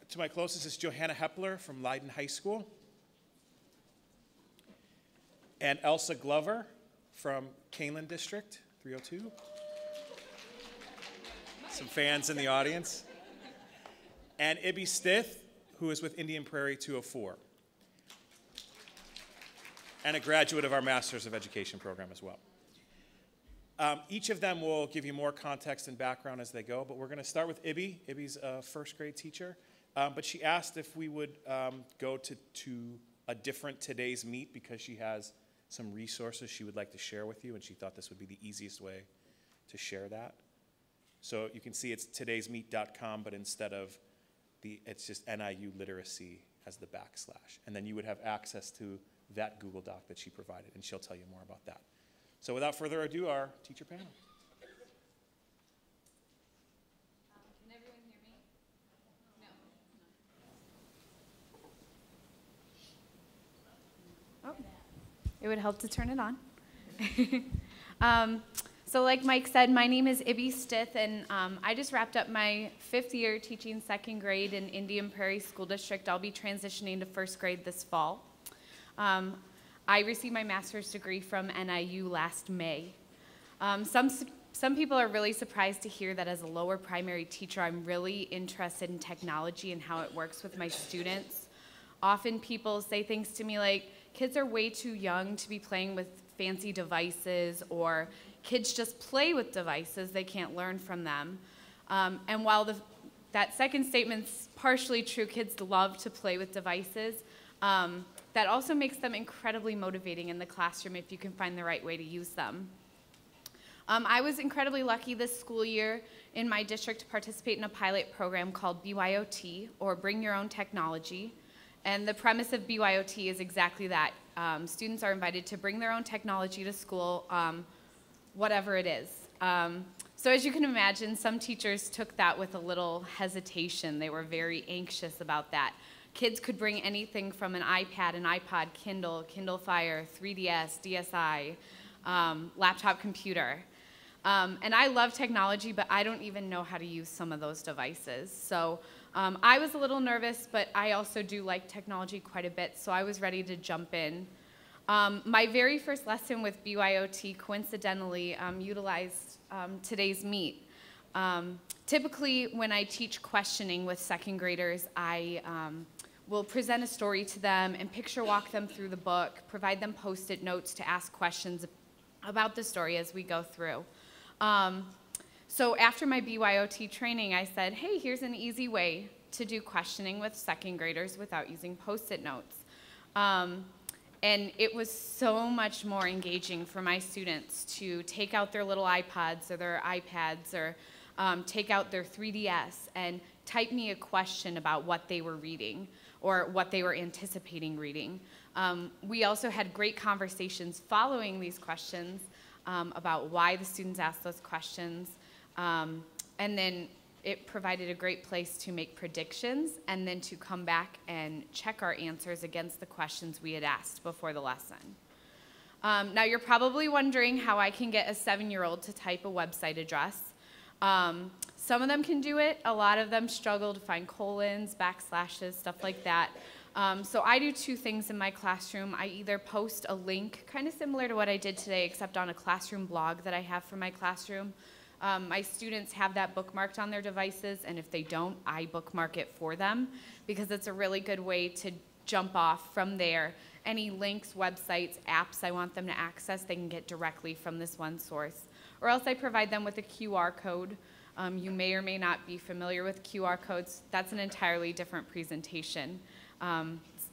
to my closest is Johanna Hepler from Leiden High School. And Elsa Glover from Canelan District 302. Some fans in the audience. And Ibby Stith, who is with Indian Prairie 204. And a graduate of our Masters of Education program as well. Each of them will give you more context and background as they go, but we're going to start with Ibby. Ibby's a first grade teacher, but she asked if we would go to a different Today's Meet because she has some resources she would like to share with you, and she thought this would be the easiest way to share that. So you can see it's todaysmeet.com, but instead of it's just NIU Literacy as the backslash. And then you would have access to that Google Doc that she provided, and she'll tell you more about that. So without further ado, our teacher panel. Can everyone hear me? No. Oh, it would help to turn it on. So like Mike said, my name is Ibby Stith, and I just wrapped up my 5th year teaching 2nd grade in Indian Prairie School District. I'll be transitioning to 1st grade this fall. I received my master's degree from NIU last May. Some people are really surprised to hear that as a lower primary teacher, I'm really interested in technology and how it works with my students. Often people say things to me like, kids are way too young to be playing with fancy devices, or kids just play with devices, they can't learn from them. And while that second statement's partially true, kids love to play with devices, that also makes them incredibly motivating in the classroom if you can find the right way to use them. I was incredibly lucky this school year in my district to participate in a pilot program called BYOT, or Bring Your Own Technology. And the premise of BYOT is exactly that. Students are invited to bring their own technology to school, whatever it is. So as you can imagine, some teachers took that with a little hesitation. They were very anxious about that. Kids could bring anything from an iPad, an iPod, Kindle, Kindle Fire, 3DS, DSi, laptop computer. And I love technology, but I don't even know how to use some of those devices. So I was a little nervous, but I also do like technology quite a bit, so I was ready to jump in. My very first lesson with BYOT coincidentally utilized Today's Meet. Typically, when I teach questioning with 2nd graders, I will present a story to them and picture walk them through the book, provide them Post-it notes to ask questions about the story as we go through. So after my BYOT training, I said, hey, here's an easy way to do questioning with 2nd graders without using Post-it notes. And it was so much more engaging for my students to take out their little iPods or their iPads, or take out their 3DS and type me a question about what they were reading or what they were anticipating reading. We also had great conversations following these questions about why the students asked those questions. And then it provided a great place to make predictions and then to come back and check our answers against the questions we had asked before the lesson. Now you're probably wondering how I can get a 7-year-old to type a website address. Some of them can do it. A lot of them struggle to find colons, backslashes, stuff like that. So I do 2 things in my classroom. I either post a link, kind of similar to what I did today, except on a classroom blog that I have for my classroom. My students have that bookmarked on their devices, and if they don't, I bookmark it for them because it's a really good way to jump off from there. Any links, websites, apps I want them to access, they can get directly from this one source. Or else I provide them with a QR code. You may or may not be familiar with QR codes. That's an entirely different presentation.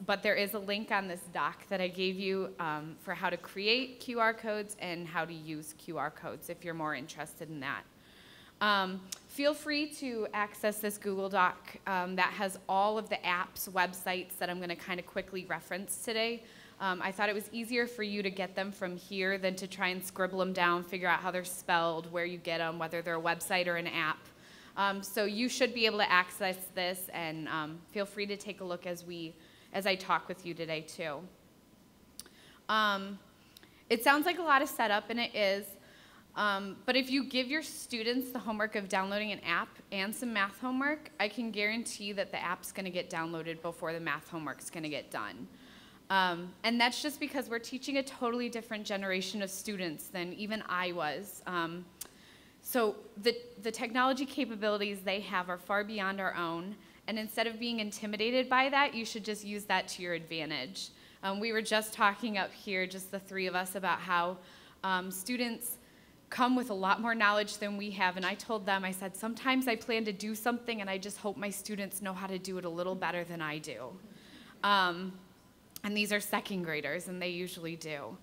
But there is a link on this doc that I gave you for how to create QR codes and how to use QR codes if you're more interested in that. Feel free to access this Google Doc that has all of the apps, websites that I'm going to kind of quickly reference today. I thought it was easier for you to get them from here than to try and scribble them down, figure out how they're spelled, where you get them, whether they're a website or an app. So you should be able to access this, and feel free to take a look as I talk with you today too. It sounds like a lot of setup, and it is. But if you give your students the homework of downloading an app and some math homework, I can guarantee that the app's going to get downloaded before the math homework's going to get done. And that's just because we're teaching a totally different generation of students than even I was. So the technology capabilities they have are far beyond our own, and instead of being intimidated by that, you should just use that to your advantage. We were just talking up here, just the three of us, about how students come with a lot more knowledge than we have, and I told them, I said, sometimes I plan to do something and I just hope my students know how to do it a little better than I do. And these are second graders, and they usually do.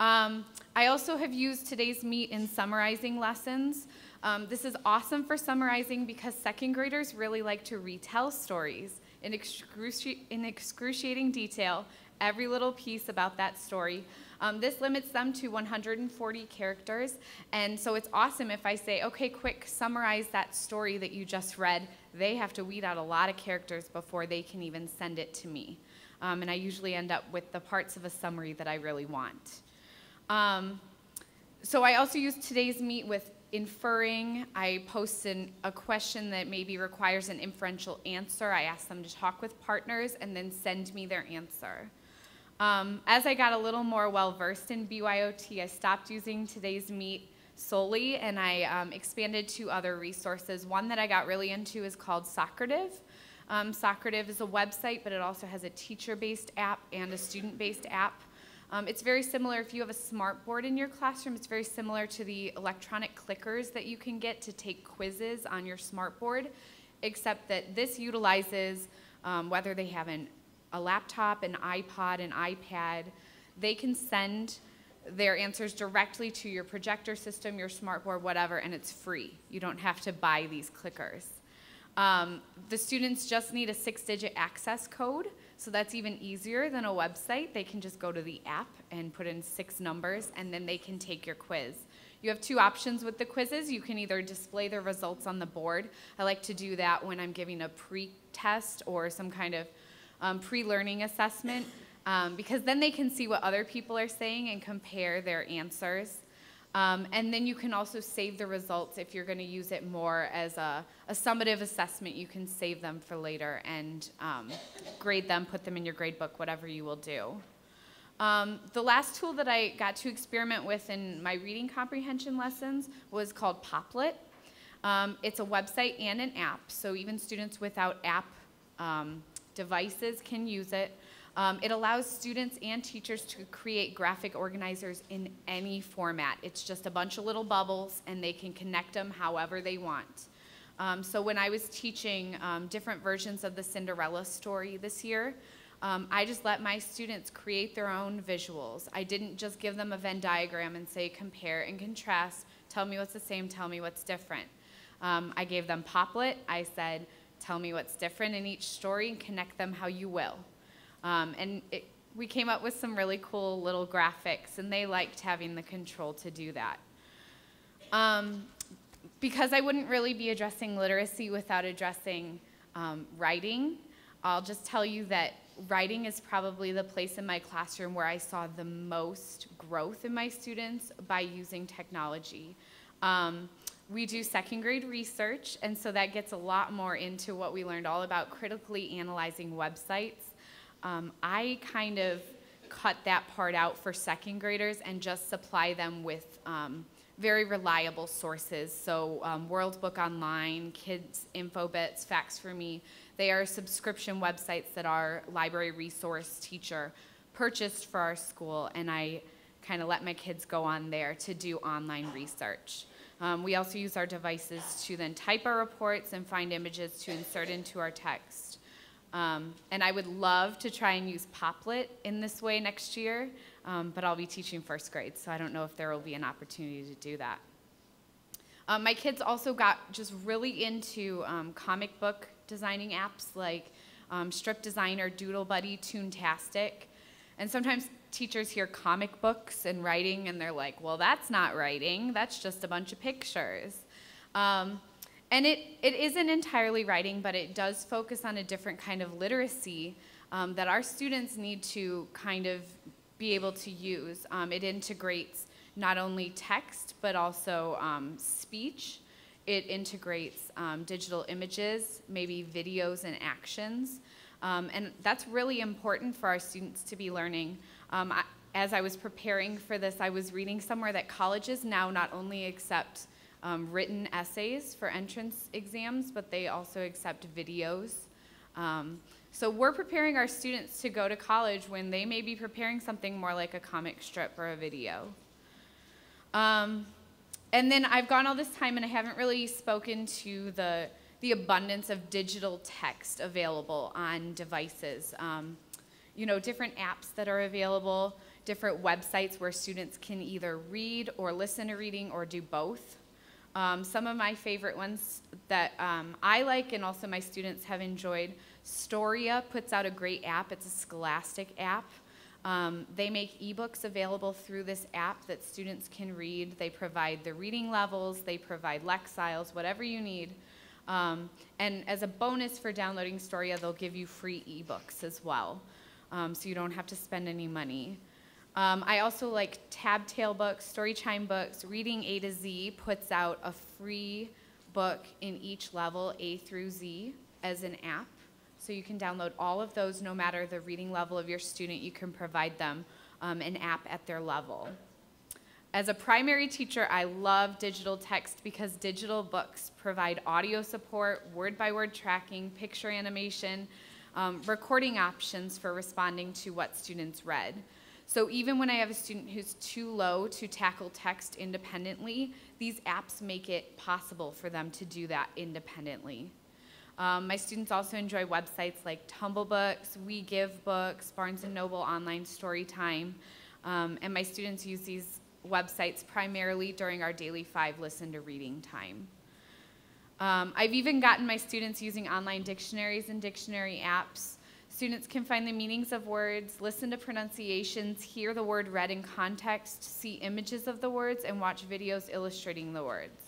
I also have used Today's Meet in summarizing lessons. This is awesome for summarizing because second graders really like to retell stories in excruciating detail, every little piece about that story. This limits them to 140 characters, and so it's awesome if I say, okay, quick, summarize that story that you just read. They have to weed out a lot of characters before they can even send it to me. And I usually end up with the parts of a summary that I really want. So I also use Today's Meet with inferring. I post a question that maybe requires an inferential answer. I ask them to talk with partners and then send me their answer. As I got a little more well-versed in BYOT, I stopped using Today's Meet solely, and I expanded to other resources. One that I got really into is called Socrative. Socrative is a website, but it also has a teacher-based app and a student-based app. It's very similar, if you have a smart board in your classroom, it's very similar to the electronic clickers that you can get to take quizzes on your smart board, except that this utilizes, whether they have a laptop, an iPod, an iPad, they can send their answers directly to your projector system, your smart board, whatever, and it's free. You don't have to buy these clickers. The students just need a 6-digit access code, so that's even easier than a website. They can just go to the app and put in 6 numbers, and then they can take your quiz. You have 2 options with the quizzes. You can either display the results on the board. I like to do that when I'm giving a pre-test or some kind of pre-learning assessment, because then they can see what other people are saying and compare their answers. And then you can also save the results if you're going to use it more as a summative assessment. You can save them for later and grade them, put them in your grade book, whatever you will do. The last tool that I got to experiment with in my reading comprehension lessons was called Poplet. It's a website and an app, so even students without app devices can use it. It allows students and teachers to create graphic organizers in any format. It's just a bunch of little bubbles, and they can connect them however they want. So when I was teaching different versions of the Cinderella story this year, I just let my students create their own visuals. I didn't just give them a Venn diagram and say compare and contrast, tell me what's the same, tell me what's different. I gave them Poplet. I said, tell me what's different in each story and connect them how you will. We came up with some really cool little graphics, and they liked having the control to do that. Because I wouldn't really be addressing literacy without addressing writing, I'll just tell you that writing is probably the place in my classroom where I saw the most growth in my students by using technology. We do second grade research, and so that gets a lot more into what we learned all about critically analyzing websites. I kind of cut that part out for second graders and just supply them with very reliable sources. So World Book Online, Kids InfoBits, Facts for Me, they are subscription websites that our library resource teacher purchased for our school, and I kind of let my kids go on there to do online research. We also use our devices to then type our reports and find images to insert into our text. And I would love to try and use Poplet in this way next year, but I'll be teaching first grade, so I don't know if there will be an opportunity to do that. My kids also got just really into comic book designing apps like Strip Designer, Doodle Buddy, Toontastic. And sometimes teachers hear comic books and writing, and they're like, well, that's not writing, that's just a bunch of pictures. And it isn't entirely writing, but it does focus on a different kind of literacy that our students need to kind of be able to use. It integrates not only text, but also speech. It integrates digital images, maybe videos and actions. And that's really important for our students to be learning. As I was preparing for this, I was reading somewhere that colleges now not only accept written essays for entrance exams, but they also accept videos. So we're preparing our students to go to college when they may be preparing something more like a comic strip or a video. And then I've gone all this time and I haven't really spoken to the abundance of digital text available on devices. You know, different apps that are available, different websites where students can either read or listen to reading or do both. Some of my favorite ones that I like and also my students have enjoyed, Storia puts out a great app. It's a Scholastic app. They make ebooks available through this app that students can read. They provide the reading levels, they provide Lexiles, whatever you need. And as a bonus for downloading Storia, they'll give you free ebooks as well, so you don't have to spend any money. I also like Tabtail Books, Storytime Books. Reading A to Z puts out a free book in each level, A through Z, as an app. So you can download all of those no matter the reading level of your student. You can provide them an app at their level. As a primary teacher, I love digital text because digital books provide audio support, word-by-word tracking, picture animation, recording options for responding to what students read. So even when I have a student who's too low to tackle text independently, these apps make it possible for them to do that independently. My students also enjoy websites like Tumblebooks, We Give Books, Barnes & Noble Online Storytime, and my students use these websites primarily during our daily 5 listen to reading time. I've even gotten my students using online dictionaries and dictionary apps. Students can find the meanings of words, listen to pronunciations, hear the word read in context, see images of the words, and watch videos illustrating the words.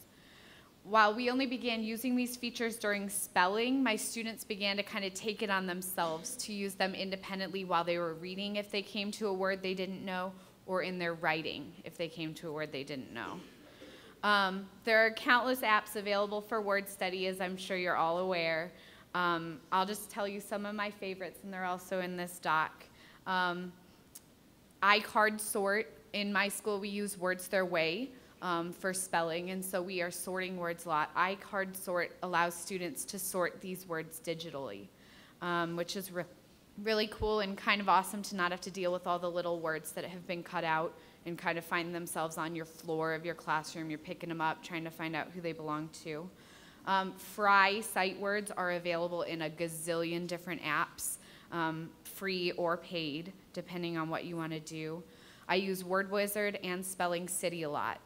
While we only began using these features during spelling, my students began to kind of take it on themselves to use them independently while they were reading if they came to a word they didn't know, or in their writing if they came to a word they didn't know. There are countless apps available for word study, as I'm sure you're all aware. I'll just tell you some of my favorites, and they're also in this doc. iCardSort. In my school, we use Words Their Way for spelling, and so we are sorting words a lot. iCardSort allows students to sort these words digitally, which is really cool and kind of awesome to not have to deal with all the little words that have been cut out and kind of find themselves on your floor of your classroom. You're picking them up, trying to find out who they belong to. Fry sight words are available in a gazillion different apps, free or paid, depending on what you want to do. I use WordWizard and Spelling City a lot.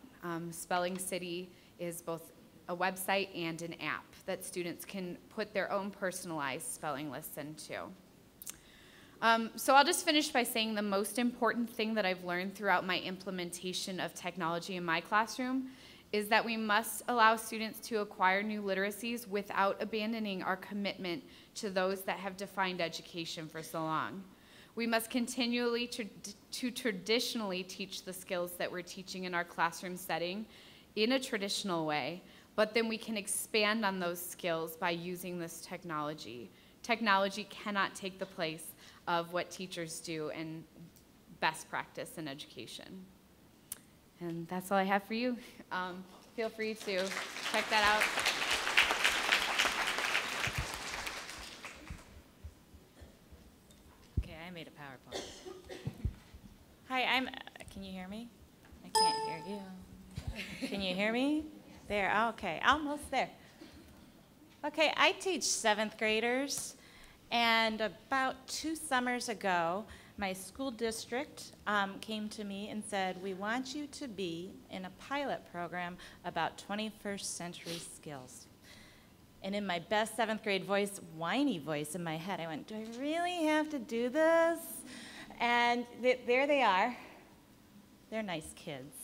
Spelling City is both a website and an app that students can put their own personalized spelling lists into. So I'll just finish by saying the most important thing that I've learned throughout my implementation of technology in my classroom is that we must allow students to acquire new literacies without abandoning our commitment to those that have defined education for so long. We must continually traditionally teach the skills that we're teaching in our classroom setting in a traditional way, but then we can expand on those skills by using this technology. Technology cannot take the place of what teachers do and best practice in education. And that's all I have for you. Feel free to check that out. Okay, I made a PowerPoint. Hi, can you hear me? I can't hear you. Can you hear me? There, okay, almost there. Okay, I teach 7th graders, and about 2 summers ago, my school district came to me and said, we want you to be in a pilot program about 21st century skills. And in my best 7th grade voice, whiny voice in my head, I went, do I really have to do this? And there they are. They're nice kids.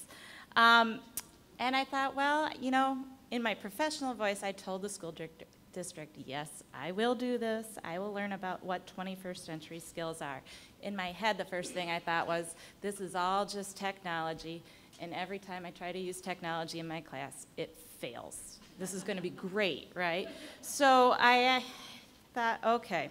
And I thought, well, you know, in my professional voice, I told the school district, yes, I will do this. I will learn about what 21st century skills are. In my head, the first thing I thought was, this is all just technology. And every time I try to use technology in my class, it fails. This is going to be great, right? So I thought, okay.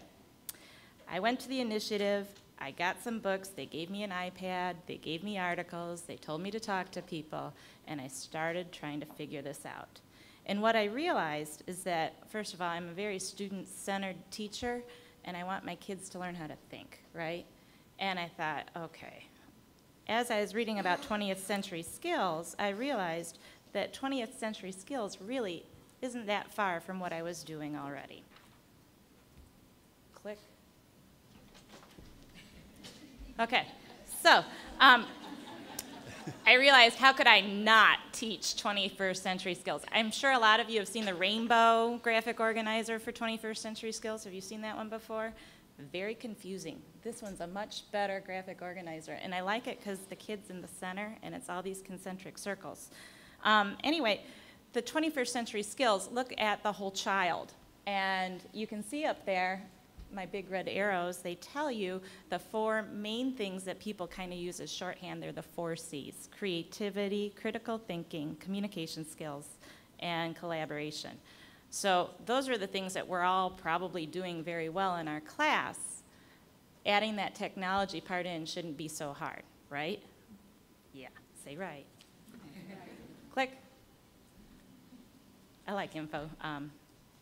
I went to the initiative. I got some books. They gave me an iPad. They gave me articles. They told me to talk to people. And I started trying to figure this out. And what I realized is that, first of all, I'm a very student-centered teacher, and I want my kids to learn how to think, right? And I thought, okay. As I was reading about 20th century skills, I realized that 20th century skills really isn't that far from what I was doing already. Click. Okay, so I realized, how could I not teach 21st century skills? I'm sure a lot of you have seen the Rainbow graphic organizer for 21st century skills. Have you seen that one before? Very confusing. This one's a much better graphic organizer, and I like it because the kid's in the center, and it's all these concentric circles. Anyway, the 21st century skills look at the whole child, and you can see up there my big red arrows. They tell you the 4 main things that people kind of use as shorthand. They're the 4 C's: creativity, critical thinking, communication skills, and collaboration. So those are the things that we're all probably doing very well in our class. Adding that technology part in shouldn't be so hard, right? Yeah, say right. Click. I like info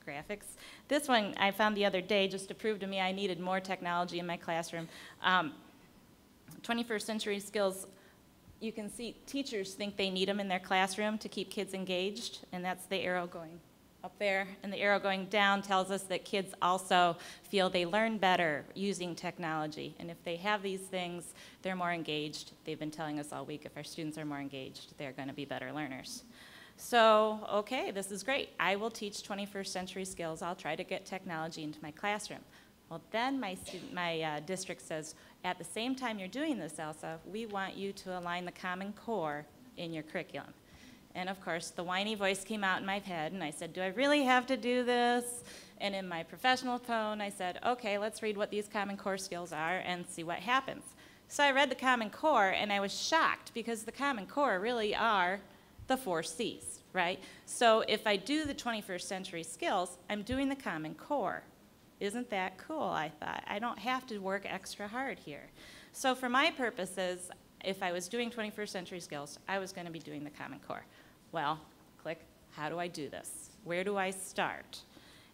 graphics. This one I found the other day just to prove to me I needed more technology in my classroom. 21st century skills, you can see teachers think they need them in their classroom to keep kids engaged, and that's the arrow going up there, and the arrow going down tells us that kids also feel they learn better using technology. And if they have these things, they're more engaged. They've been telling us all week if our students are more engaged, they're going to be better learners. So, okay, this is great. I will teach 21st century skills. I'll try to get technology into my classroom. Well, then my district says, at the same time you're doing this, Elsa, we want you to align the Common Core in your curriculum. And of course, the whiny voice came out in my head, and I said, do I really have to do this? And in my professional tone, I said, okay, let's read what these Common Core skills are and see what happens. So I read the Common Core, and I was shocked, because the Common Core really are the 4 C's, right? So if I do the 21st century skills, I'm doing the Common Core. Isn't that cool, I thought? I don't have to work extra hard here. So for my purposes, if I was doing 21st century skills, I was going to be doing the Common Core. Well, click, how do I do this? Where do I start?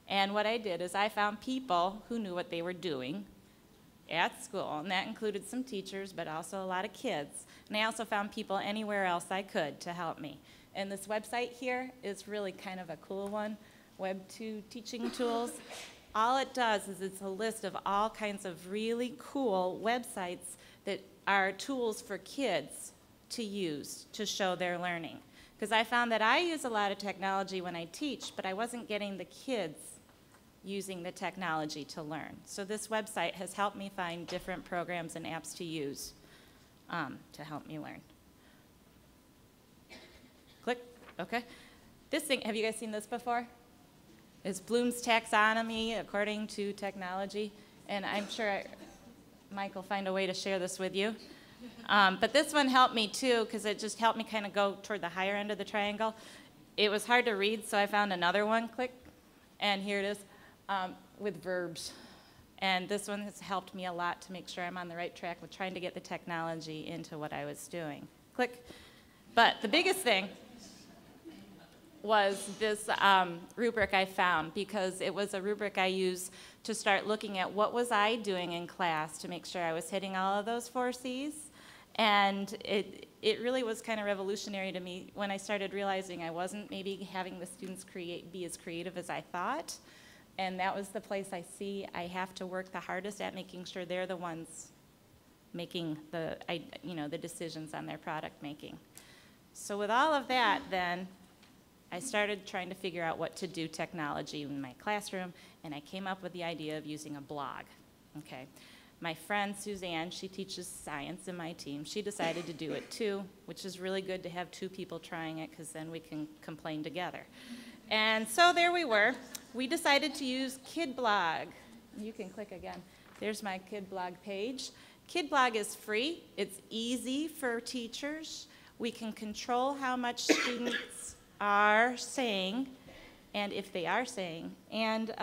And what I did is I found people who knew what they were doing at school, and that included some teachers, but also a lot of kids. And I also found people anywhere else I could to help me. And this website here is really kind of a cool one, Web2 Teaching Tools. All it does is it's a list of all kinds of really cool websites that are tools for kids to use to show their learning. Because I found that I use a lot of technology when I teach, but I wasn't getting the kids using the technology to learn. So this website has helped me find different programs and apps to use to help me learn. Click, okay. This thing, have you guys seen this before? It's Bloom's taxonomy according to technology. And I'm sure Mike will find a way to share this with you. But this one helped me too, because it just helped me kind of go toward the higher end of the triangle. It was hard to read, so I found another one. Click, and here it is with verbs. And this one has helped me a lot to make sure I'm on the right track with trying to get the technology into what I was doing. Click. But the biggest thing was this rubric I found, because it was a rubric I used to start looking at what was I doing in class to make sure I was hitting all of those 4 C's. And it really was kind of revolutionary to me when I started realizing I wasn't maybe having the students be as creative as I thought. And that was the place I see I have to work the hardest at making sure they're the ones making the decisions on their product making. So with all of that, then, I started trying to figure out what to do technology in my classroom, and I came up with the idea of using a blog. Okay. My friend Suzanne, she teaches science in my team. She decided to do it too, which is really good to have 2 people trying it, because then we can complain together. And so there we were. We decided to use KidBlog. You can click again. There's my KidBlog page. KidBlog is free. It's easy for teachers. We can control how much students are saying, and if they are saying, and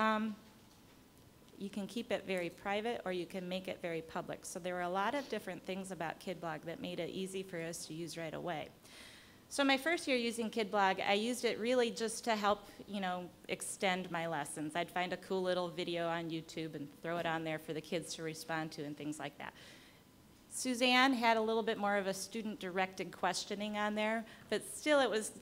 you can keep it very private or you can make it very public. So there were a lot of different things about KidBlog that made it easy for us to use right away. So my first year using KidBlog, I used it really just to help, extend my lessons. I'd find a cool little video on YouTube and throw it on there for the kids to respond to and things like that. Suzanne had a little bit more of a student-directed questioning on there, but still it was,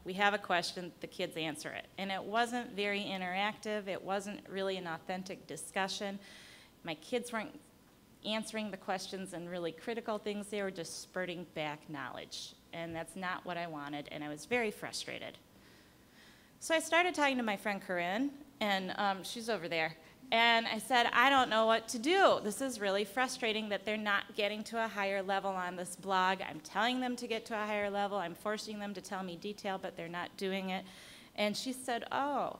we have a question, the kids answer it. And it wasn't very interactive. It wasn't really an authentic discussion. My kids weren't answering the questions and really critical things. They were just spurting back knowledge. And that's not what I wanted, and I was very frustrated. So I started talking to my friend Corinne, and she's over there. And I said, I don't know what to do. This is really frustrating that they're not getting to a higher level on this blog. I'm telling them to get to a higher level. I'm forcing them to tell me detail, but they're not doing it. And she said, oh,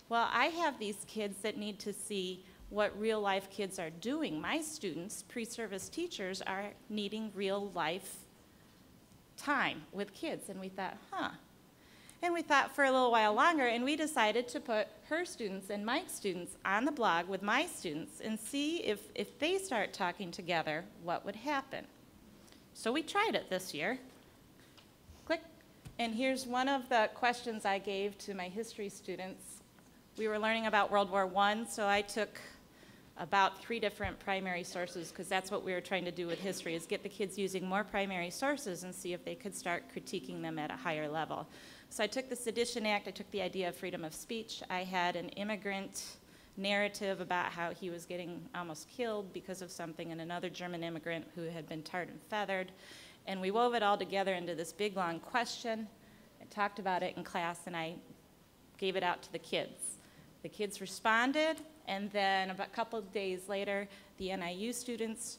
well, I have these kids that need to see what real life kids are doing. My students, pre-service teachers, are needing real life time with kids. And we thought, And we thought for a little while longer, and we decided to put her students and Mike's students on the blog with my students and see if they start talking together, what would happen. So we tried it this year. Click. And here's one of the questions I gave to my history students. We were learning about World War I, so I took about 3 different primary sources, because that's what we were trying to do with history, is get the kids using more primary sources and see if they could start critiquing them at a higher level. So I took the Sedition Act, I took the idea of freedom of speech, I had an immigrant narrative about how he was getting almost killed because of something, and another German immigrant who had been tarred and feathered, and we wove it all together into this big long question. I talked about it in class, and I gave it out to the kids. The kids responded, and then about a couple of days later, the NIU students,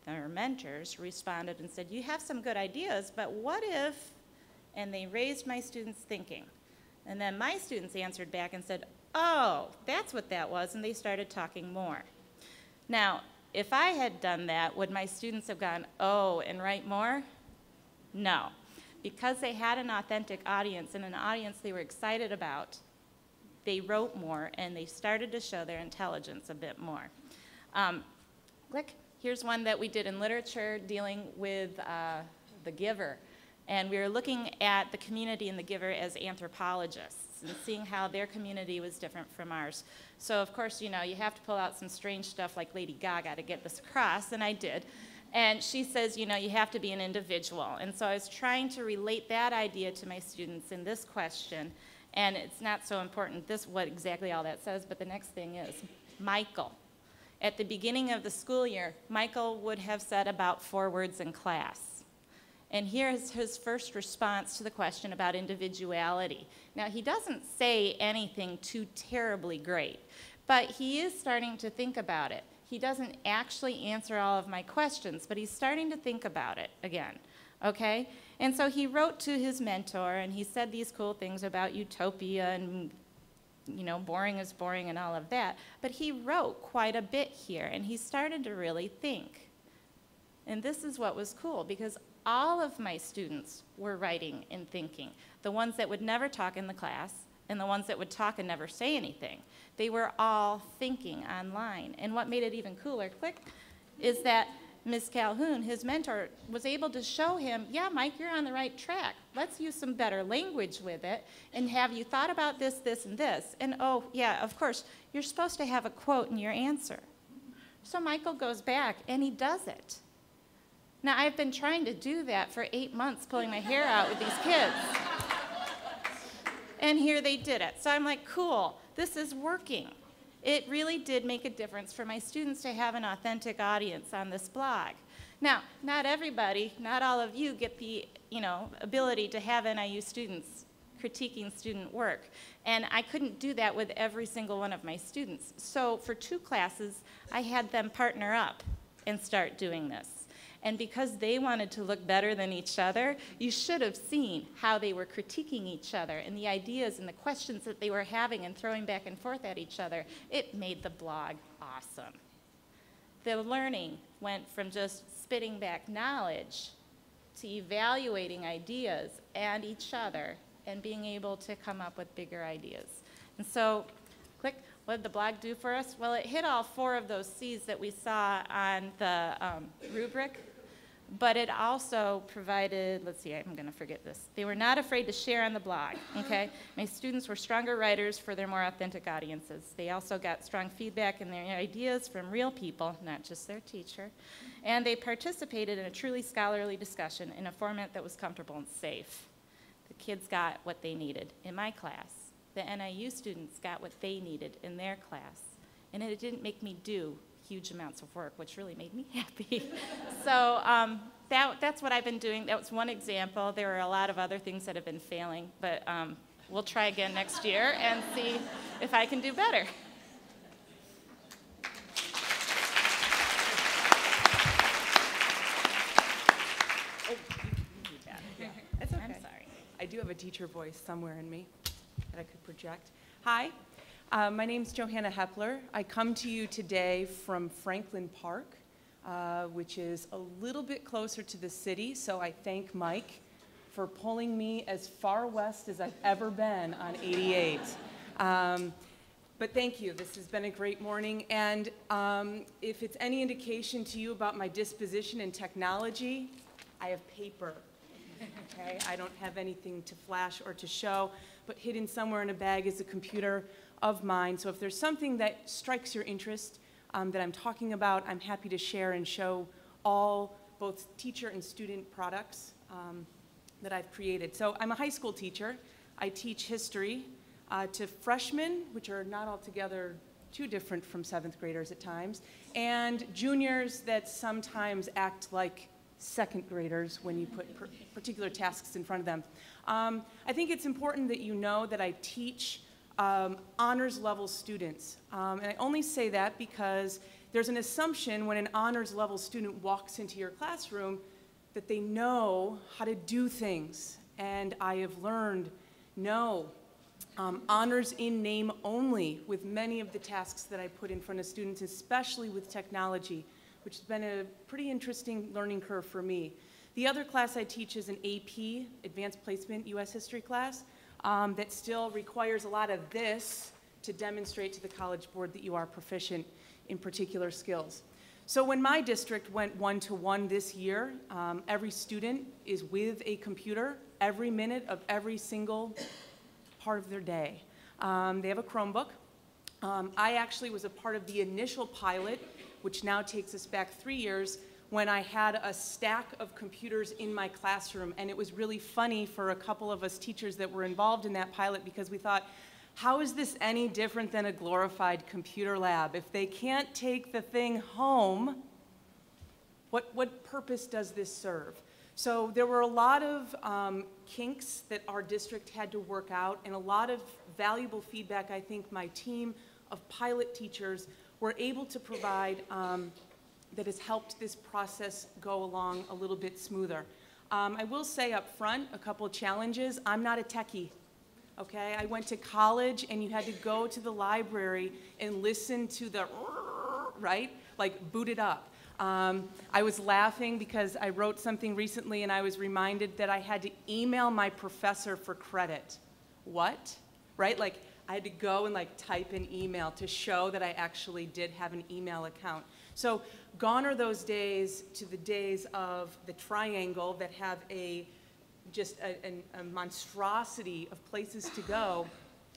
their mentors, responded and said, you have some good ideas, but what if, and they raised my students' thinking. And then my students answered back and said, oh, that's what that was, and they started talking more. Now, if I had done that, would my students have gone, oh, and write more? No. Because they had an authentic audience and an audience they were excited about, they wrote more, and they started to show their intelligence a bit more. Click. Here's one that we did in literature dealing with the giver. And we were looking at the community and the giver as anthropologists and seeing how their community was different from ours. So, of course, you have to pull out some strange stuff like Lady Gaga to get this across, and I did. And she says, you have to be an individual. And so I was trying to relate that idea to my students in this question. And it's not so important what exactly all that says, but the next thing is Michael. At the beginning of the school year, Michael would have said about 4 words in class. And here is his first response to the question about individuality. Now, he doesn't say anything too terribly great, but he is starting to think about it. He doesn't actually answer all of my questions, but he's starting to think about it again, okay? And so he wrote to his mentor, and he said these cool things about utopia and, boring is boring and all of that. But he wrote quite a bit here, and he started to really think. And this is what was cool, because all of my students were writing and thinking. The ones that would never talk in the class, and the ones that would talk and never say anything. They were all thinking online. And what made it even cooler, click, is that Ms. Calhoun, his mentor, was able to show him, yeah, Mike, you're on the right track. Let's use some better language with it. And have you thought about this, this, and this? And oh, yeah, of course, you're supposed to have a quote in your answer. So Michael goes back, and he does it. Now, I've been trying to do that for 8 months, pulling my hair out with these kids. And here they did it. So I'm like, cool, this is working. It really did make a difference for my students to have an authentic audience on this blog. Now, not everybody, not all of you get the ability to have NIU students critiquing student work. And I couldn't do that with every single one of my students. So for 2 classes, I had them partner up and start doing this. And because they wanted to look better than each other, you should have seen how they were critiquing each other and the ideas and the questions that they were having and throwing back and forth at each other. It made the blog awesome. The learning went from just spitting back knowledge to evaluating ideas and each other and being able to come up with bigger ideas. And so, click, what did the blog do for us? Well, it hit all 4 of those C's that we saw on the rubric, but it also provided, let's see, I'm going to forget this. They were not afraid to share on the blog, okay? My students were stronger writers for their more authentic audiences. They also got strong feedback in their ideas from real people, not just their teacher. And they participated in a truly scholarly discussion in a format that was comfortable and safe. The kids got what they needed in my class. The NIU students got what they needed in their class. And it didn't make me do huge amounts of work, which really made me happy. So that's what I've been doing. That was one example. There are a lot of other things that have been failing, but we'll try again next year and see if I can do better. It's okay. I'm sorry. I do have a teacher voice somewhere in me that I could project. Hi, my name's Johanna Hepler. I come to you today from Franklin Park, which is a little bit closer to the city, so I thank Mike for pulling me as far west as I've ever been on 88. But thank you. This has been a great morning, and if it's any indication to you about my disposition in technology, I have paper. Okay, I don't have anything to flash or to show, but hidden somewhere in a bag is a computer of mine. So if there's something that strikes your interest that I'm talking about, I'm happy to share and show all both teacher and student products that I've created. So I'm a high school teacher. I teach history to freshmen, which are not altogether too different from 7th graders at times, and juniors that sometimes act like 2nd graders when you put particular tasks in front of them. I think it's important that you know that I teach honors level students. And I only say that because there's an assumption when an honors level student walks into your classroom that they know how to do things. And I have learned, no, honors in name only with many of the tasks that I put in front of students, especially with technology, which has been a pretty interesting learning curve for me. The other class I teach is an AP, Advanced Placement U.S. History class, that still requires a lot of this to demonstrate to the College Board that you are proficient in particular skills. So when my district went 1-to-1 this year, every student is with a computer every minute of every single part of their day. They have a Chromebook. I actually was a part of the initial pilot, which now takes us back 3 years, when I had a stack of computers in my classroom. And it was really funny for a couple of us teachers that were involved in that pilot because we thought, how is this any different than a glorified computer lab? If they can't take the thing home, what purpose does this serve? So there were a lot of kinks that our district had to work out and a lot of valuable feedback I think my team of pilot teachers were able to provide that has helped this process go along a little bit smoother. I will say up front, a couple of challenges. I'm not a techie, okay? I went to college and you had to go to the library and listen to the, right? Like boot it up. I was laughing because I wrote something recently and I was reminded that I had to email my professor for credit. What? Right? Like I had to go and like type an email to show that I actually did have an email account. So gone are those days to the days of the triangle that have just a monstrosity of places to go,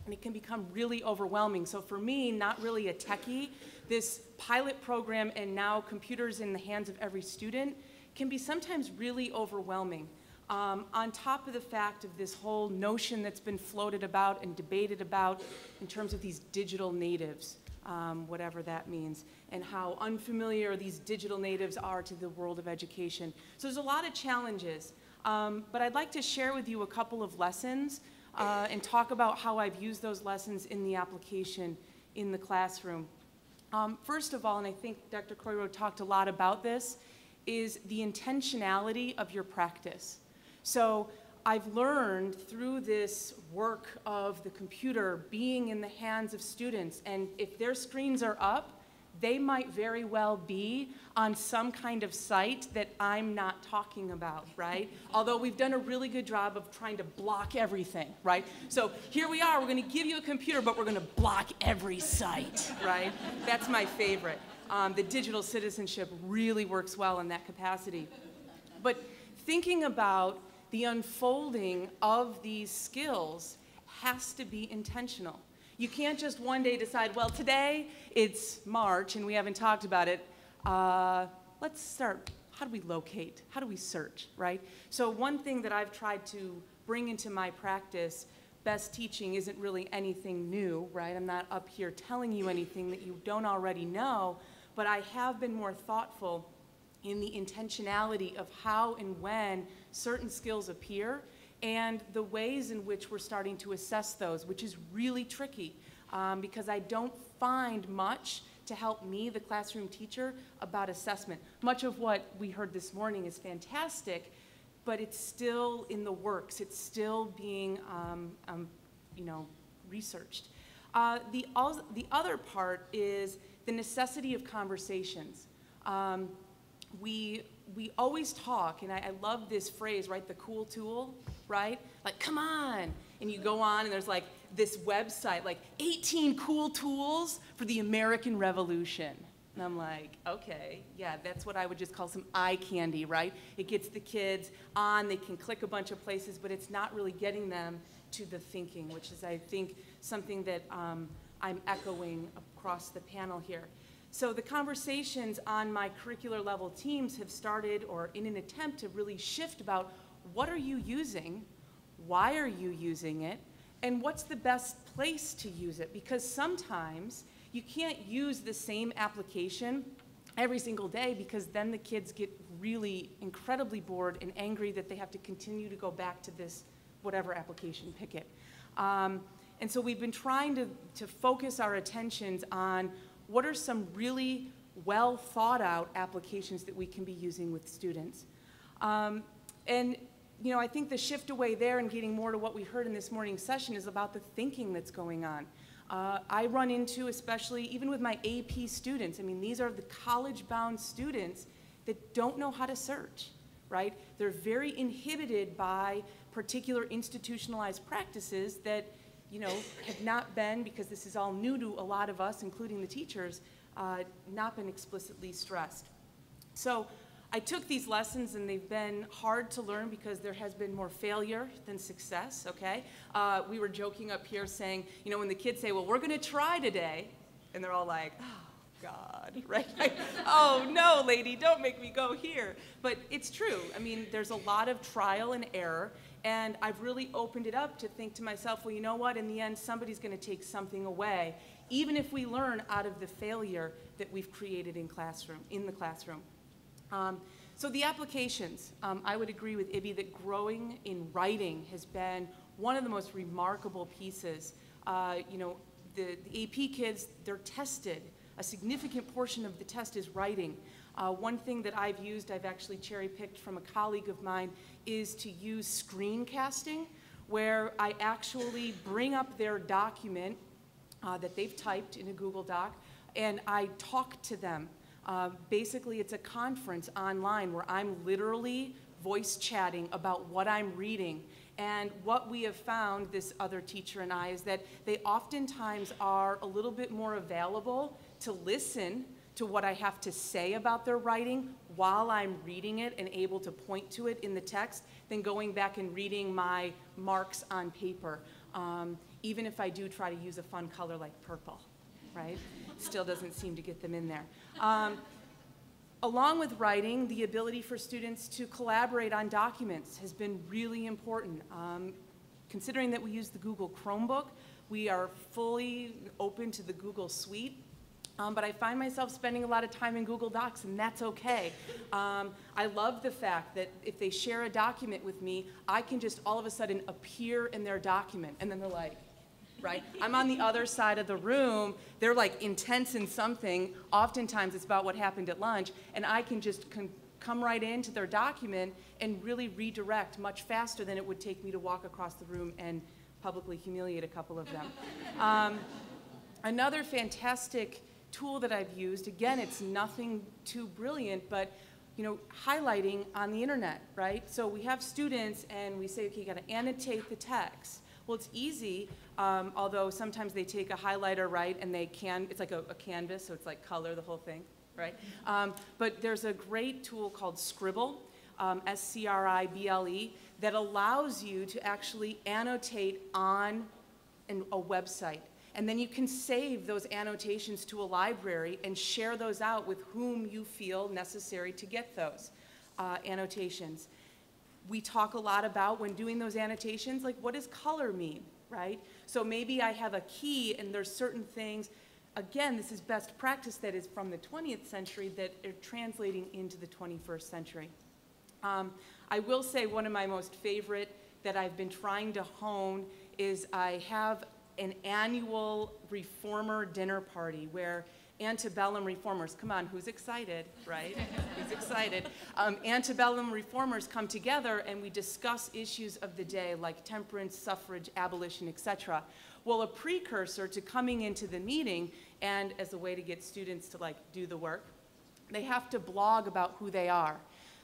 and it can become really overwhelming. So for me, not really a techie, this pilot program and now computers in the hands of every student can be sometimes really overwhelming. On top of the fact of this whole notion that's been floated about and debated about in terms of these digital natives, whatever that means, and how unfamiliar these digital natives are to the world of education. So there's a lot of challenges, but I'd like to share with you a couple of lessons and talk about how I've used those lessons in the application in the classroom. First of all, and I think Dr. Coiro talked a lot about this, is the intentionality of your practice. So I've learned through this work of the computer being in the hands of students, and if their screens are up, they might very well be on some kind of site that I'm not talking about, right? Although we've done a really good job of trying to block everything, right? So here we are, we're gonna give you a computer, but we're gonna block every site, right? That's my favorite. The digital citizenship really works well in that capacity. But thinking about the unfolding of these skills has to be intentional. You can't just one day decide, well, today it's March and we haven't talked about it. Let's start. How do we locate? How do we search, right? So one thing that I've tried to bring into my practice, best teaching isn't really anything new, right? I'm not up here telling you anything that you don't already know, but I have been more thoughtful in the intentionality of how and when certain skills appear and the ways in which we're starting to assess those, which is really tricky because I don't find much to help me, the classroom teacher, about assessment. Much of what we heard this morning is fantastic, but it's still in the works. It's still being researched. The other part is the necessity of conversations. We always talk, and I love this phrase, right? The cool tool, right? Like, come on. And you go on, and there's like this website, like 18 cool tools for the American Revolution. And I'm like, okay, yeah, that's what I would just call some eye candy, right? It gets the kids on, they can click a bunch of places, but it's not really getting them to the thinking, which is, I think, something that I'm echoing across the panel here. So the conversations on my curricular level teams have started, or in an attempt to really shift about what are you using, why are you using it, and what's the best place to use it? Because sometimes you can't use the same application every single day because then the kids get really incredibly bored and angry that they have to continue to go back to this whatever application, pick it. And so we've been trying to focus our attentions on what are some really well thought out applications that we can be using with students. And you know, I think the shift away there and getting more to what we heard in this morning's session is about the thinking that's going on. I run into, especially even with my AP students, I mean, these are the college-bound students that don't know how to search, right? They're very inhibited by particular institutionalized practices that, you know, have not been, because this is all new to a lot of us, including the teachers, not been explicitly stressed. So I took these lessons and they've been hard to learn because there has been more failure than success, okay? We were joking up here saying, you know, when the kids say, well, we're gonna try today, and they're all like, oh, God, right? Like, oh, no, lady, don't make me go here. But it's true. I mean, there's a lot of trial and error, and I've really opened it up to think to myself, well, you know what? In the end, somebody's gonna take something away, even if we learn out of the failure that we've created in the classroom. So the applications, I would agree with Ibby that growing in writing has been one of the most remarkable pieces. You know, the AP kids, they're tested. A significant portion of the test is writing. One thing that I've used, I've actually cherry-picked from a colleague of mine, is to use screencasting, where I actually bring up their document that they've typed in a Google Doc, and I talk to them. Basically, it's a conference online where I'm literally voice chatting about what I'm reading. And what we have found, this other teacher and I, is that they oftentimes are a little bit more available to listen to what I have to say about their writing while I'm reading it and able to point to it in the text than going back and reading my marks on paper, even if I do try to use a fun color like purple, right? Still doesn't seem to get them in there. Along with writing, the ability for students to collaborate on documents has been really important. Considering that we use the Google Chromebook, we are fully open to the Google Suite. But I find myself spending a lot of time in Google Docs, and that's okay. I love the fact that if they share a document with me, I can just all of a sudden appear in their document, and then they're like, right? I'm on the other side of the room. They're like intense in something. Oftentimes it's about what happened at lunch, and I can just come right into their document and really redirect much faster than it would take me to walk across the room and publicly humiliate a couple of them. Another fantastic tool that I've used. Again, it's nothing too brilliant, but highlighting on the internet, right? So we have students and we say, okay, you gotta annotate the text. Well, it's easy, although sometimes they take a highlighter, right, and it's like a canvas, so it's like color, the whole thing, right? But there's a great tool called Scribble, Scrible, that allows you to actually annotate on a website. And then you can save those annotations to a library and share those out with whom you feel necessary to get those annotations. We talk a lot about, when doing those annotations, like, what does color mean, right? So maybe I have a key and there's certain things, again, this is best practice that is from the 20th century that are translating into the 21st century. I will say one of my most favorite that I've been trying to hone is I have an annual reformer dinner party where antebellum reformers, come on, who's excited, right? Who's excited? Antebellum reformers come together and we discuss issues of the day like temperance, suffrage, abolition, etc. Well, a precursor to coming into the meeting, and as a way to get students to do the work, they have to blog about who they are.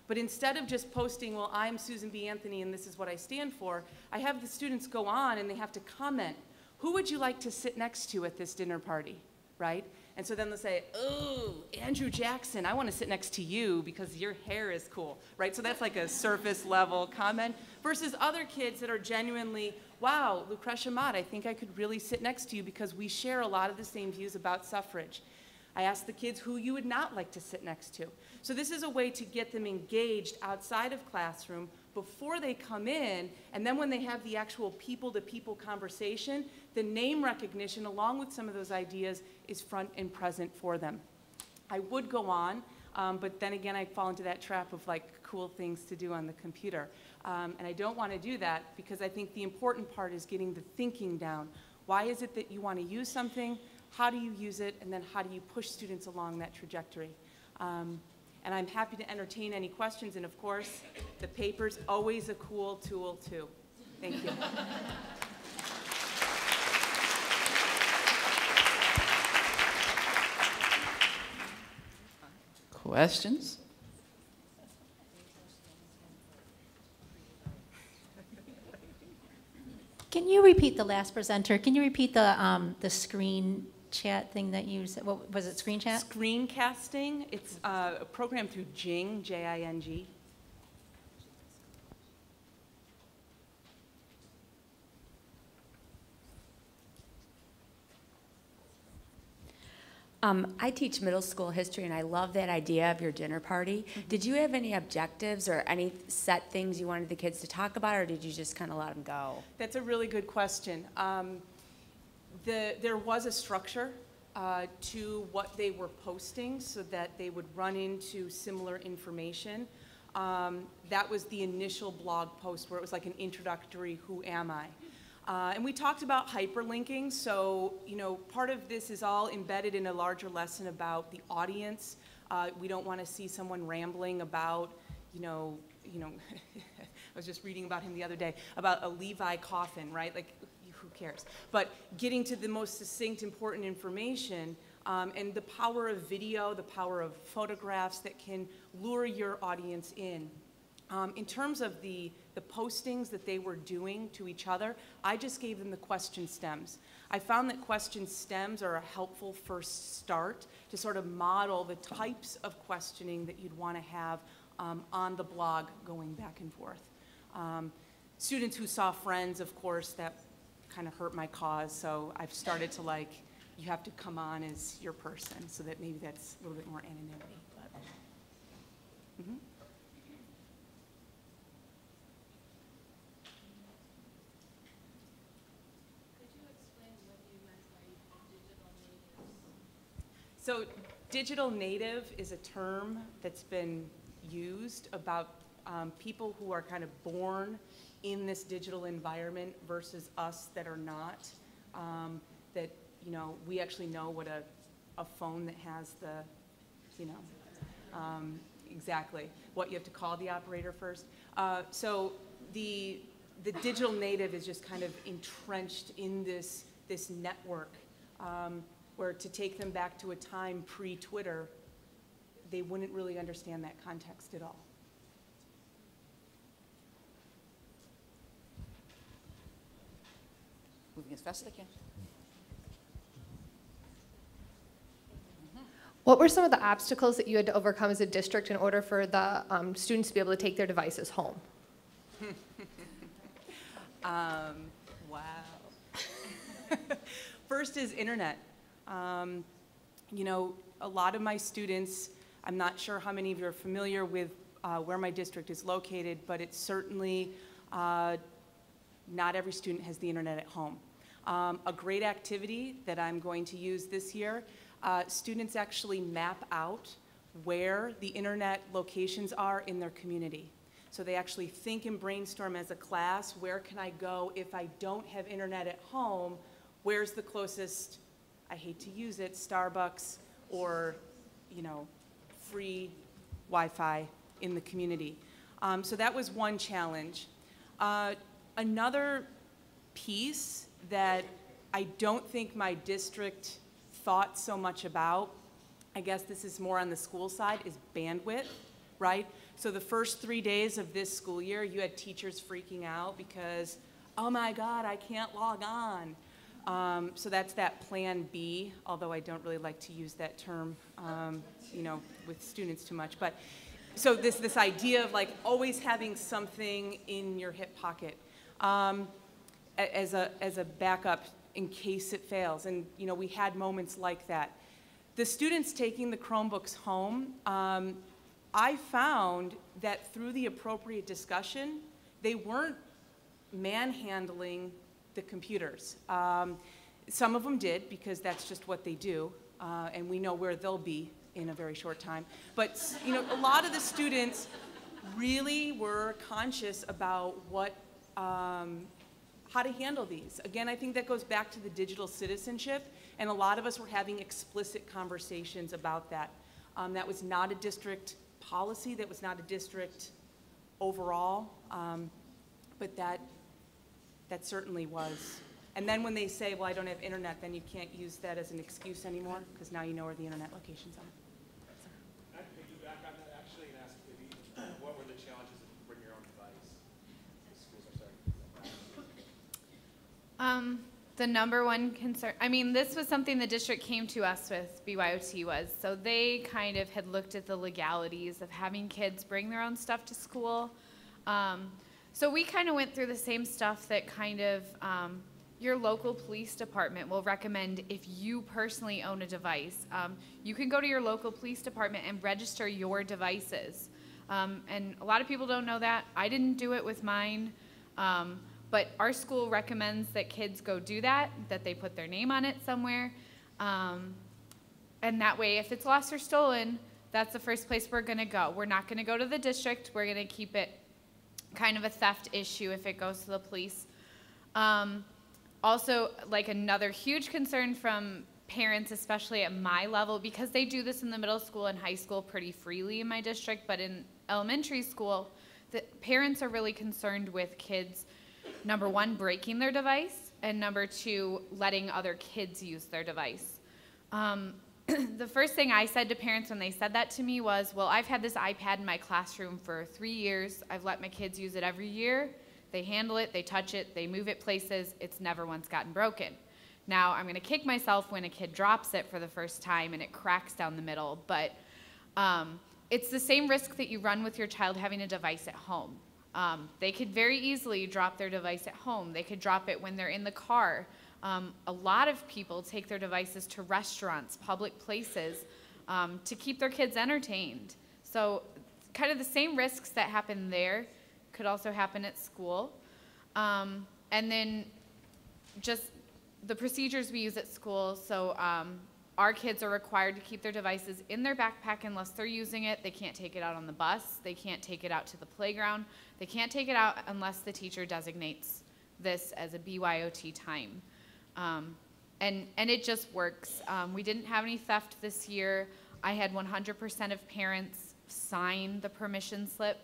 But instead of just posting, well, I'm Susan B. Anthony and this is what I stand for, I have the students go on and they have to comment. Who would you like to sit next to at this dinner party, right? And so then they'll say, oh, Andrew Jackson, I want to sit next to you because your hair is cool, right? So that's like a surface level comment versus other kids that are genuinely, wow, Lucretia Mott, I think I could really sit next to you because we share a lot of the same views about suffrage. I asked the kids who you would not like to sit next to. So this is a way to get them engaged outside of classroom before they come in, and then when they have the actual people-to-people conversation, the name recognition, along with some of those ideas, is front and present for them. I would go on, but then again, I fall into that trap of cool things to do on the computer. And I don't want to do that because I think the important part is getting the thinking down. Why is it that you want to use something? How do you use it? And then how do you push students along that trajectory? And I'm happy to entertain any questions. And of course, the paper's always a cool tool too. Thank you. Questions? Can you repeat the last presenter? Can you repeat the screen chat thing that you said? What was it, screen chat? Screencasting. It's a program through Jing, J-I-N-G. I teach middle school history, and I love that idea of your dinner party. Mm-hmm. Did you have any objectives or any set things you wanted the kids to talk about, or did you just kind of let them go? That's a really good question. There was a structure to what they were posting so that they would run into similar information. That was the initial blog post where it was like an introductory, who am I? And we talked about hyperlinking, so part of this is all embedded in a larger lesson about the audience. We don't want to see someone rambling about, I was just reading about him the other day, about a Levi coffin, right? Like, who cares? But getting to the most succinct, important information, and the power of video, the power of photographs that can lure your audience in. In terms of the postings that they were doing to each other, I just gave them the question stems. I found that question stems are a helpful first start to sort of model the types of questioning that you'd want to have on the blog going back and forth. Students who saw friends, of course, that kind of hurt my cause, so I've started to you have to come on as your person, so that maybe that's a little bit more anonymity. But, mm-hmm. So digital native is a term that's been used about people who are kind of born in this digital environment versus us that are not. That, we actually know what a phone that has the, exactly, what you have to call the operator first. So the digital native is just kind of entrenched in this network. or to take them back to a time pre-Twitter, they wouldn't really understand that context at all. Moving as fast as I can. What were some of the obstacles that you had to overcome as a district in order for the students to be able to take their devices home? Wow. First is internet. You know, a lot of my students, I'm not sure how many of you are familiar with where my district is located, but it's certainly not every student has the internet at home. A great activity that I'm going to use this year, students actually map out where the internet locations are in their community. So they actually think and brainstorm as a class, where can I go if I don't have internet at home? Where's the closest, I hate to use it, Starbucks or, you know, free Wi-Fi in the community. So that was one challenge. Another piece that I don't think my district thought so much about, I guess this is more on the school side, is bandwidth, right? So the first 3 days of this school year, you had teachers freaking out because, oh my God, I can't log on. So that's that plan B, although I don't really like to use that term, you know, with students too much. But so this idea of like always having something in your hip pocket as a backup in case it fails. And, you know, we had moments like that. The students taking the Chromebooks home, I found that through the appropriate discussion, they weren't manhandling the computers. Some of them did, because that's just what they do, and we know where they'll be in a very short time. But, you know, a lot of the students really were conscious about what, how to handle these. Again, I think that goes back to the digital citizenship, and a lot of us were having explicit conversations about that. That was not a district policy, that was not a district overall, but that certainly was. And then when they say, well, I don't have internet, then you can't use that as an excuse anymore, because now you know where the internet locations are. I'd piggyback on that actually and ask Libby, what were the challenges of bring your own device? The schools are starting. The number one concern, I mean, this was something the district came to us with, BYOT was. So they kind of had looked at the legalities of having kids bring their own stuff to school. So we kind of went through the same stuff that kind of your local police department will recommend if you personally own a device. You can go to your local police department and register your devices. And a lot of people don't know that. I didn't do it with mine. But our school recommends that kids go do that, that they put their name on it somewhere. And that way, if it's lost or stolen, that's the first place we're going to go. We're not going to go to the district. We're going to keep it kind of a theft issue if it goes to the police. Also, like another huge concern from parents, especially at my level, because they do this in the middle school and high school pretty freely in my district, but in elementary school, the parents are really concerned with kids, number one, breaking their device, and number two, letting other kids use their device. The first thing I said to parents when they said that to me was, well, I've had this iPad in my classroom for 3 years. I've let my kids use it every year. They handle it, they touch it, they move it places. It's never once gotten broken. Now, I'm going to kick myself when a kid drops it for the first time and it cracks down the middle, but it's the same risk that you run with your child having a device at home. They could very easily drop their device at home. They could drop it when they're in the car. A lot of people take their devices to restaurants, public places, to keep their kids entertained. So kind of the same risks that happen there could also happen at school. And then just the procedures we use at school. So our kids are required to keep their devices in their backpack unless they're using it. They can't take it out on the bus. They can't take it out to the playground. They can't take it out unless the teacher designates this as a BYOT time. And it just works. We didn't have any theft this year. I had 100% of parents sign the permission slip.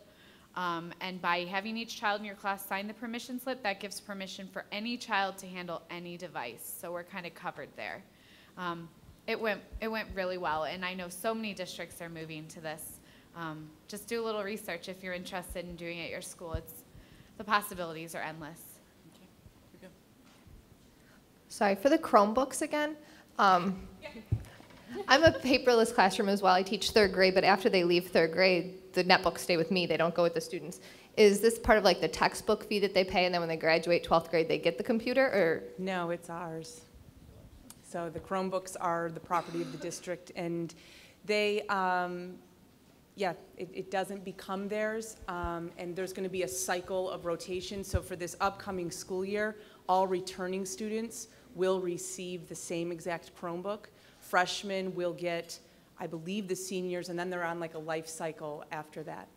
And by having each child in your class sign the permission slip, that gives permission for any child to handle any device. So we're kind of covered there. It went really well, and I know so many districts are moving to this. Just do a little research if you're interested in doing it at your school. The possibilities are endless. Sorry, for the Chromebooks again. I'm a paperless classroom as well. I teach 3rd grade, but after they leave 3rd grade, the netbooks stay with me. They don't go with the students. Is this part of like the textbook fee that they pay, and then when they graduate 12th grade, they get the computer, or? No, it's ours. So the Chromebooks are the property of the district, and they, it doesn't become theirs, and there's going to be a cycle of rotation. So for this upcoming school year, all returning students will receive the same exact Chromebook. Freshmen will get, I believe, the seniors, and then they're on like a life cycle after that.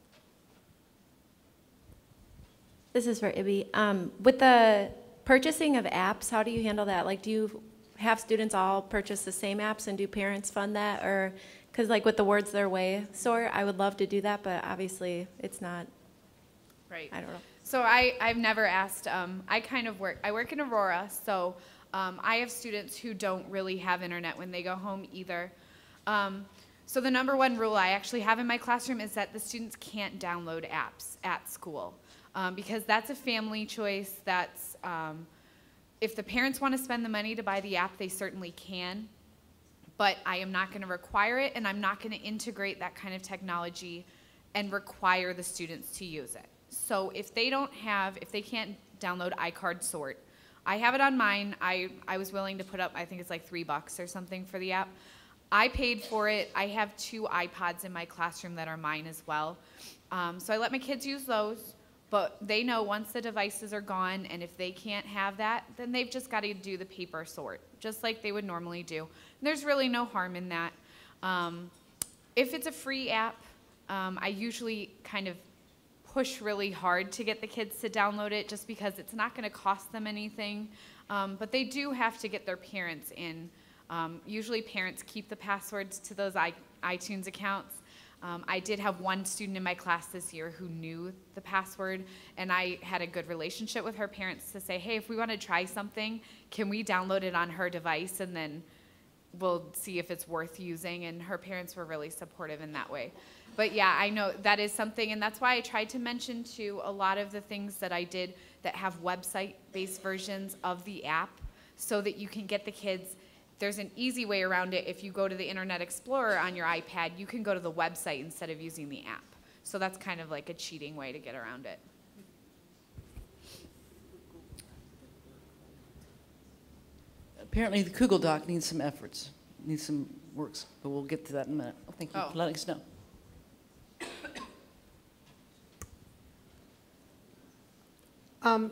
This is for Ibby. With the purchasing of apps, how do you handle that? Like, do you have students all purchase the same apps, and do parents fund that? Or, because like with the Words Their Way sort, I would love to do that, but obviously it's not, Right. I don't know. So I've never asked, I work in Aurora, so I have students who don't really have internet when they go home either. So the number one rule I actually have in my classroom is that the students can't download apps at school, because that's a family choice. That's, if the parents want to spend the money to buy the app, they certainly can, but I am not going to require it, and I'm not going to integrate that kind of technology and require the students to use it. So if they can't download iCard Sort, I have it on mine. I was willing to put up, I think it's like $3 or something for the app. I paid for it. I have 2 iPods in my classroom that are mine as well. So I let my kids use those, but they know once the devices are gone, and if they can't have that, then they've just got to do the paper sort, just like they would normally do. And there's really no harm in that. If it's a free app, I usually kind of push really hard to get the kids to download it, just because it's not going to cost them anything. But they do have to get their parents in. Usually parents keep the passwords to those iTunes accounts. I did have one student in my class this year who knew the password, and I had a good relationship with her parents to say, hey, if we want to try something, can we download it on her device, and then we'll see if it's worth using. And her parents were really supportive in that way. But yeah, I know that is something, and that's why I tried to mention too a lot of the things that I did that have website-based versions of the app, so that you can get the kids. There's an easy way around it. If you go to the Internet Explorer on your iPad, you can go to the website instead of using the app. So that's kind of like a cheating way to get around it. Apparently, the Google Doc needs some efforts, needs some works, but we'll get to that in a minute. Oh, thank you for letting us know.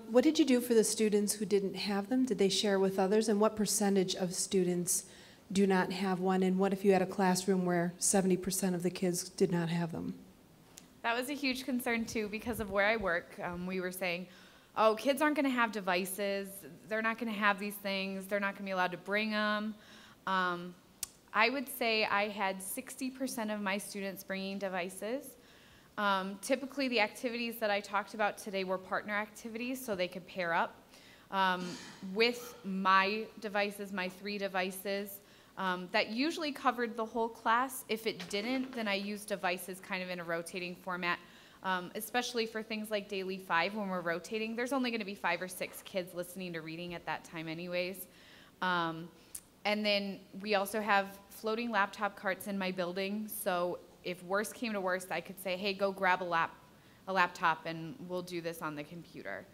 What did you do for the students who didn't have them? Did they share with others? And what percentage of students do not have one? And what if you had a classroom where 70% of the kids did not have them? That was a huge concern too, because of where I work. We were saying, oh, kids aren't going to have devices. They're not going to have these things. They're not going to be allowed to bring them. I would say I had 60% of my students bringing devices. Typically, the activities that I talked about today were partner activities, so they could pair up. With my devices, my 3 devices, that usually covered the whole class. If it didn't, then I used devices kind of in a rotating format, especially for things like Daily 5 when we're rotating. There's only going to be 5 or 6 kids listening to reading at that time anyways. And then we also have floating laptop carts in my building, so if worst came to worst, I could say, hey, go grab a laptop and we'll do this on the computer.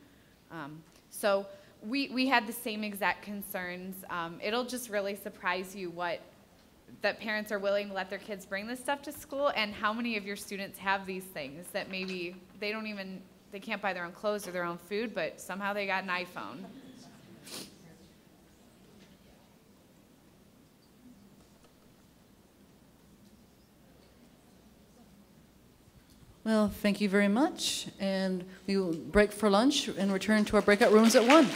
So we had the same exact concerns. It'll just really surprise you that parents are willing to let their kids bring this stuff to school, and how many of your students have these things that maybe they can't buy their own clothes or their own food, but somehow they got an iPhone. Well, thank you very much. And we will break for lunch and return to our breakout rooms at 1.